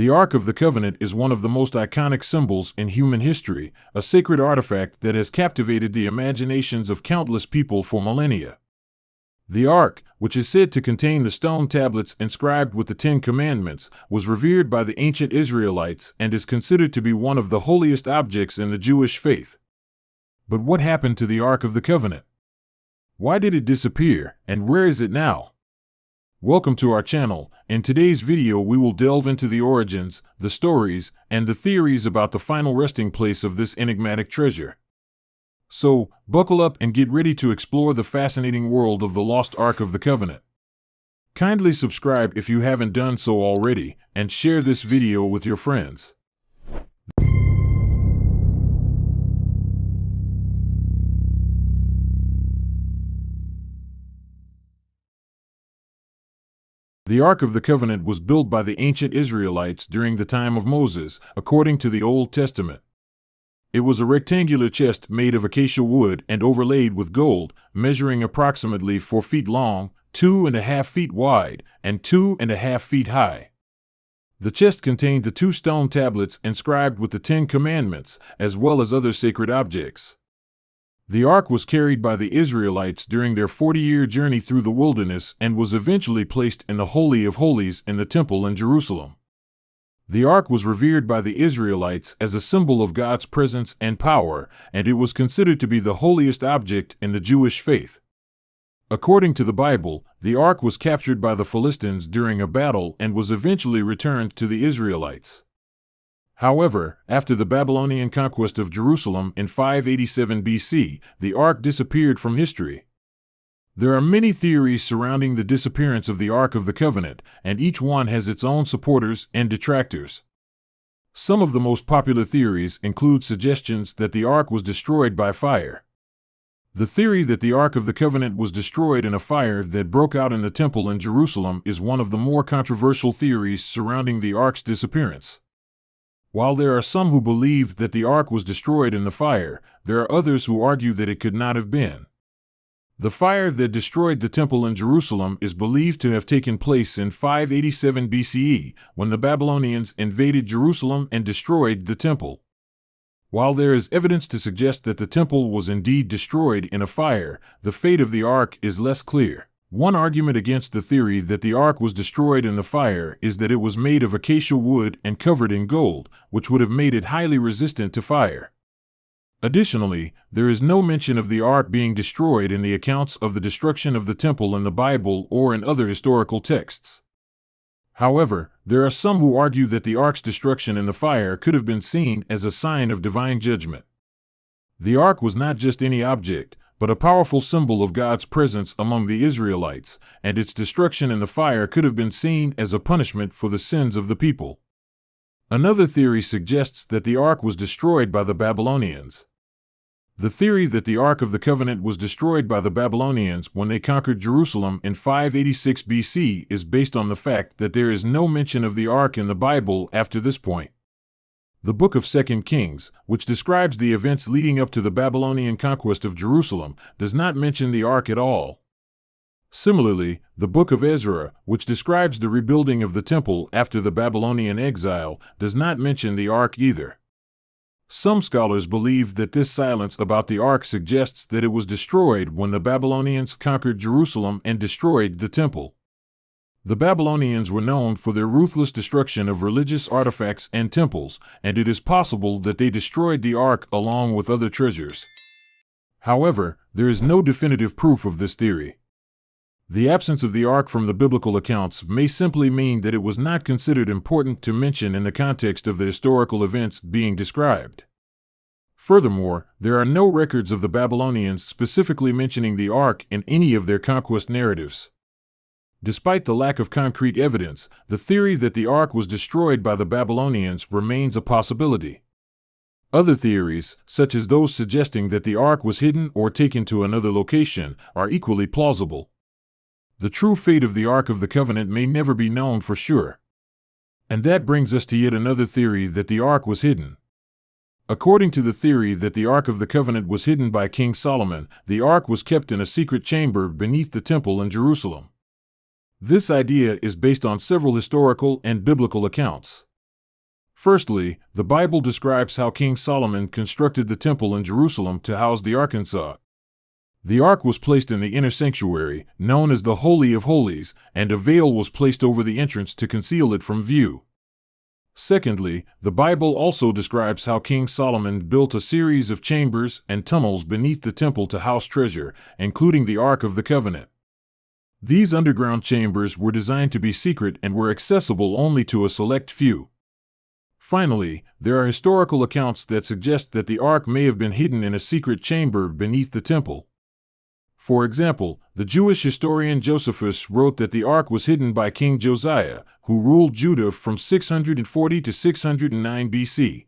The Ark of the Covenant is one of the most iconic symbols in human history, a sacred artifact that has captivated the imaginations of countless people for millennia. The Ark, which is said to contain the stone tablets inscribed with the Ten Commandments, was revered by the ancient Israelites and is considered to be one of the holiest objects in the Jewish faith. But what happened to the Ark of the Covenant? Why did it disappear, and where is it now? Welcome to our channel. In today's video we will delve into the origins, the stories, and the theories about the final resting place of this enigmatic treasure. So, buckle up and get ready to explore the fascinating world of the Lost Ark of the Covenant. Kindly subscribe if you haven't done so already, and share this video with your friends. The Ark of the Covenant was built by the ancient Israelites during the time of Moses, according to the Old Testament. It was a rectangular chest made of acacia wood and overlaid with gold, measuring approximately 4 feet long, 2.5 feet wide, and 2.5 feet high. The chest contained the 2 stone tablets inscribed with the 10 Commandments, as well as other sacred objects. The Ark was carried by the Israelites during their 40-year journey through the wilderness and was eventually placed in the Holy of Holies in the Temple in Jerusalem. The Ark was revered by the Israelites as a symbol of God's presence and power, and it was considered to be the holiest object in the Jewish faith. According to the Bible, the Ark was captured by the Philistines during a battle and was eventually returned to the Israelites. However, after the Babylonian conquest of Jerusalem in 587 BC, the Ark disappeared from history. There are many theories surrounding the disappearance of the Ark of the Covenant, and each one has its own supporters and detractors. Some of the most popular theories include suggestions that the Ark was destroyed by fire. The theory that the Ark of the Covenant was destroyed in a fire that broke out in the Temple in Jerusalem is one of the more controversial theories surrounding the Ark's disappearance. While there are some who believe that the Ark was destroyed in the fire, there are others who argue that it could not have been. The fire that destroyed the Temple in Jerusalem is believed to have taken place in 587 BCE, when the Babylonians invaded Jerusalem and destroyed the Temple. While there is evidence to suggest that the Temple was indeed destroyed in a fire, the fate of the Ark is less clear. One argument against the theory that the Ark was destroyed in the fire is that it was made of acacia wood and covered in gold, which would have made it highly resistant to fire. Additionally, there is no mention of the Ark being destroyed in the accounts of the destruction of the Temple in the Bible or in other historical texts. However, there are some who argue that the Ark's destruction in the fire could have been seen as a sign of divine judgment. The Ark was not just any object, but a powerful symbol of God's presence among the Israelites, and its destruction in the fire could have been seen as a punishment for the sins of the people. Another theory suggests that the Ark was destroyed by the Babylonians. The theory that the Ark of the Covenant was destroyed by the Babylonians when they conquered Jerusalem in 586 BC is based on the fact that there is no mention of the Ark in the Bible after this point. The book of 2 Kings, which describes the events leading up to the Babylonian conquest of Jerusalem, does not mention the Ark at all. Similarly, the book of Ezra, which describes the rebuilding of the temple after the Babylonian exile, does not mention the Ark either. Some scholars believe that this silence about the Ark suggests that it was destroyed when the Babylonians conquered Jerusalem and destroyed the temple. The Babylonians were known for their ruthless destruction of religious artifacts and temples, and it is possible that they destroyed the Ark along with other treasures. However, there is no definitive proof of this theory. The absence of the Ark from the biblical accounts may simply mean that it was not considered important to mention in the context of the historical events being described. Furthermore, there are no records of the Babylonians specifically mentioning the Ark in any of their conquest narratives. Despite the lack of concrete evidence, the theory that the Ark was destroyed by the Babylonians remains a possibility. Other theories, such as those suggesting that the Ark was hidden or taken to another location, are equally plausible. The true fate of the Ark of the Covenant may never be known for sure. And that brings us to yet another theory that the Ark was hidden. According to the theory that the Ark of the Covenant was hidden by King Solomon, the Ark was kept in a secret chamber beneath the temple in Jerusalem. This idea is based on several historical and biblical accounts. Firstly, the Bible describes how King Solomon constructed the temple in Jerusalem to house the Ark. The Ark was placed in the inner sanctuary, known as the Holy of Holies, and a veil was placed over the entrance to conceal it from view. Secondly, the Bible also describes how King Solomon built a series of chambers and tunnels beneath the temple to house treasure, including the Ark of the Covenant. These underground chambers were designed to be secret and were accessible only to a select few. Finally, there are historical accounts that suggest that the Ark may have been hidden in a secret chamber beneath the temple. For example, the Jewish historian Josephus wrote that the Ark was hidden by King Josiah, who ruled Judah from 640 to 609 BC.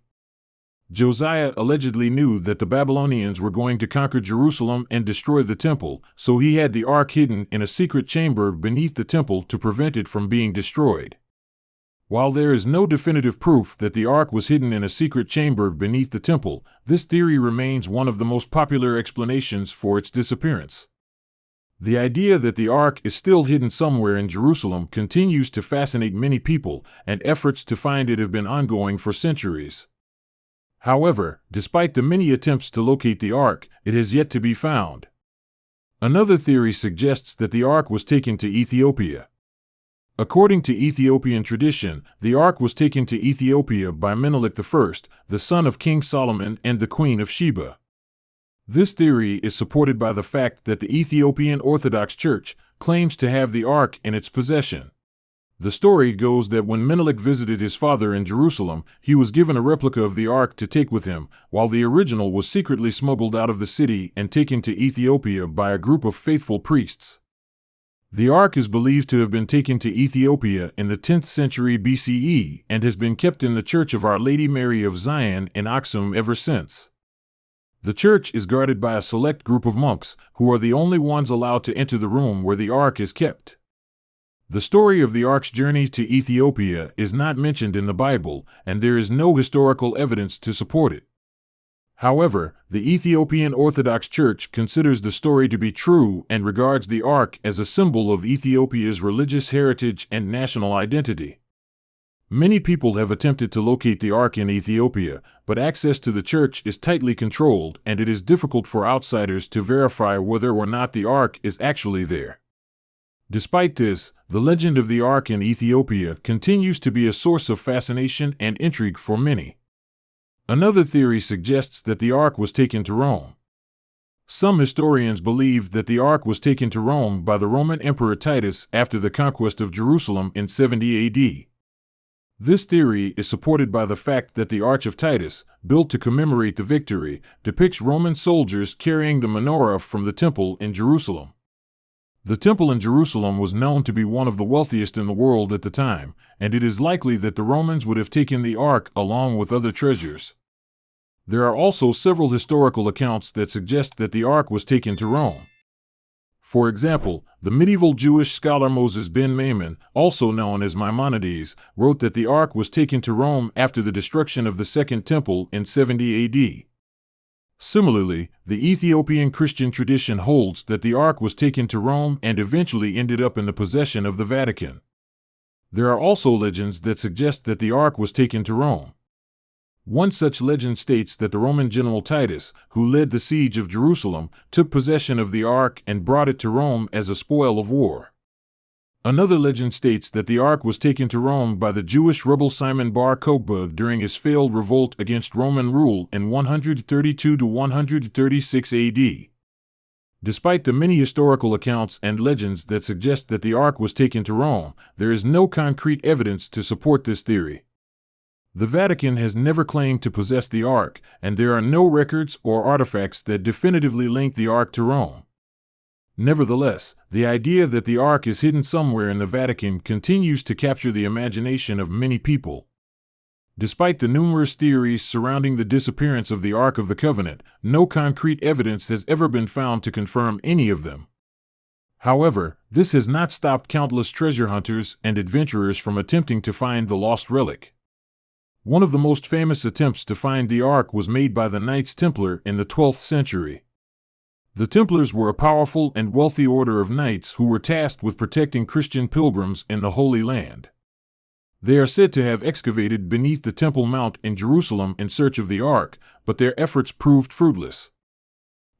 Josiah allegedly knew that the Babylonians were going to conquer Jerusalem and destroy the temple, so he had the Ark hidden in a secret chamber beneath the temple to prevent it from being destroyed. While there is no definitive proof that the Ark was hidden in a secret chamber beneath the temple, this theory remains one of the most popular explanations for its disappearance. The idea that the Ark is still hidden somewhere in Jerusalem continues to fascinate many people, and efforts to find it have been ongoing for centuries. However, despite the many attempts to locate the Ark, it has yet to be found. Another theory suggests that the Ark was taken to Ethiopia. According to Ethiopian tradition, the Ark was taken to Ethiopia by Menelik I, the son of King Solomon and the Queen of Sheba. This theory is supported by the fact that the Ethiopian Orthodox Church claims to have the Ark in its possession. The story goes that when Menelik visited his father in Jerusalem, he was given a replica of the Ark to take with him, while the original was secretly smuggled out of the city and taken to Ethiopia by a group of faithful priests. The Ark is believed to have been taken to Ethiopia in the 10th century BCE and has been kept in the Church of Our Lady Mary of Zion in Aksum ever since. The church is guarded by a select group of monks, who are the only ones allowed to enter the room where the Ark is kept. The story of the Ark's journey to Ethiopia is not mentioned in the Bible, and there is no historical evidence to support it. However, the Ethiopian Orthodox Church considers the story to be true and regards the Ark as a symbol of Ethiopia's religious heritage and national identity. Many people have attempted to locate the Ark in Ethiopia, but access to the church is tightly controlled, and it is difficult for outsiders to verify whether or not the Ark is actually there. Despite this, the legend of the Ark in Ethiopia continues to be a source of fascination and intrigue for many. Another theory suggests that the Ark was taken to Rome. Some historians believe that the Ark was taken to Rome by the Roman Emperor Titus after the conquest of Jerusalem in 70 AD. This theory is supported by the fact that the Arch of Titus, built to commemorate the victory, depicts Roman soldiers carrying the menorah from the temple in Jerusalem. The temple in Jerusalem was known to be one of the wealthiest in the world at the time, and it is likely that the Romans would have taken the Ark along with other treasures. There are also several historical accounts that suggest that the Ark was taken to Rome. For example, the medieval Jewish scholar Moses ben Maimon, also known as Maimonides, wrote that the Ark was taken to Rome after the destruction of the Second Temple in 70 AD. Similarly, the Ethiopian Christian tradition holds that the Ark was taken to Rome and eventually ended up in the possession of the Vatican. There are also legends that suggest that the Ark was taken to Rome. One such legend states that the Roman general Titus, who led the siege of Jerusalem, took possession of the Ark and brought it to Rome as a spoil of war. Another legend states that the Ark was taken to Rome by the Jewish rebel Simon Bar Kokhba during his failed revolt against Roman rule in 132 to 136 AD. Despite the many historical accounts and legends that suggest that the Ark was taken to Rome, there is no concrete evidence to support this theory. The Vatican has never claimed to possess the Ark, and there are no records or artifacts that definitively link the Ark to Rome. Nevertheless, the idea that the Ark is hidden somewhere in the Vatican continues to capture the imagination of many people. Despite the numerous theories surrounding the disappearance of the Ark of the Covenant, no concrete evidence has ever been found to confirm any of them. However, this has not stopped countless treasure hunters and adventurers from attempting to find the lost relic. One of the most famous attempts to find the Ark was made by the Knights Templar in the 12th century. The Templars were a powerful and wealthy order of knights who were tasked with protecting Christian pilgrims in the Holy Land. They are said to have excavated beneath the Temple Mount in Jerusalem in search of the Ark, but their efforts proved fruitless.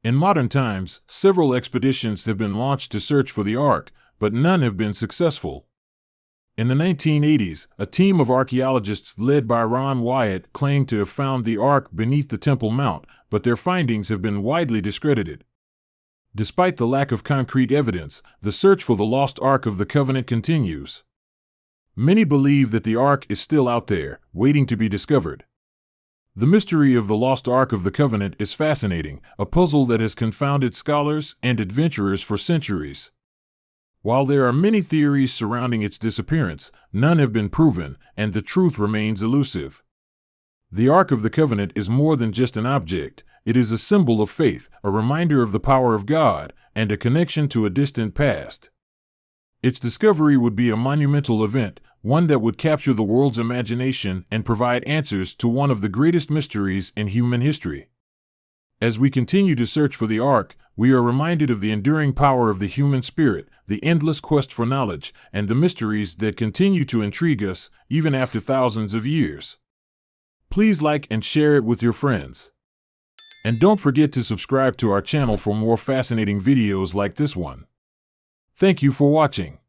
In modern times, several expeditions have been launched to search for the Ark, but none have been successful. In the 1980s, a team of archaeologists led by Ron Wyatt claimed to have found the Ark beneath the Temple Mount, but their findings have been widely discredited. Despite the lack of concrete evidence, the search for the Lost Ark of the Covenant continues. Many believe that the Ark is still out there, waiting to be discovered. The mystery of the Lost Ark of the Covenant is fascinating, a puzzle that has confounded scholars and adventurers for centuries. While there are many theories surrounding its disappearance, none have been proven, and the truth remains elusive. The Ark of the Covenant is more than just an object. It is a symbol of faith, a reminder of the power of God, and a connection to a distant past. Its discovery would be a monumental event, one that would capture the world's imagination and provide answers to one of the greatest mysteries in human history. As we continue to search for the Ark, we are reminded of the enduring power of the human spirit, the endless quest for knowledge, and the mysteries that continue to intrigue us even after thousands of years. Please like and share it with your friends. And don't forget to subscribe to our channel for more fascinating videos like this one. Thank you for watching.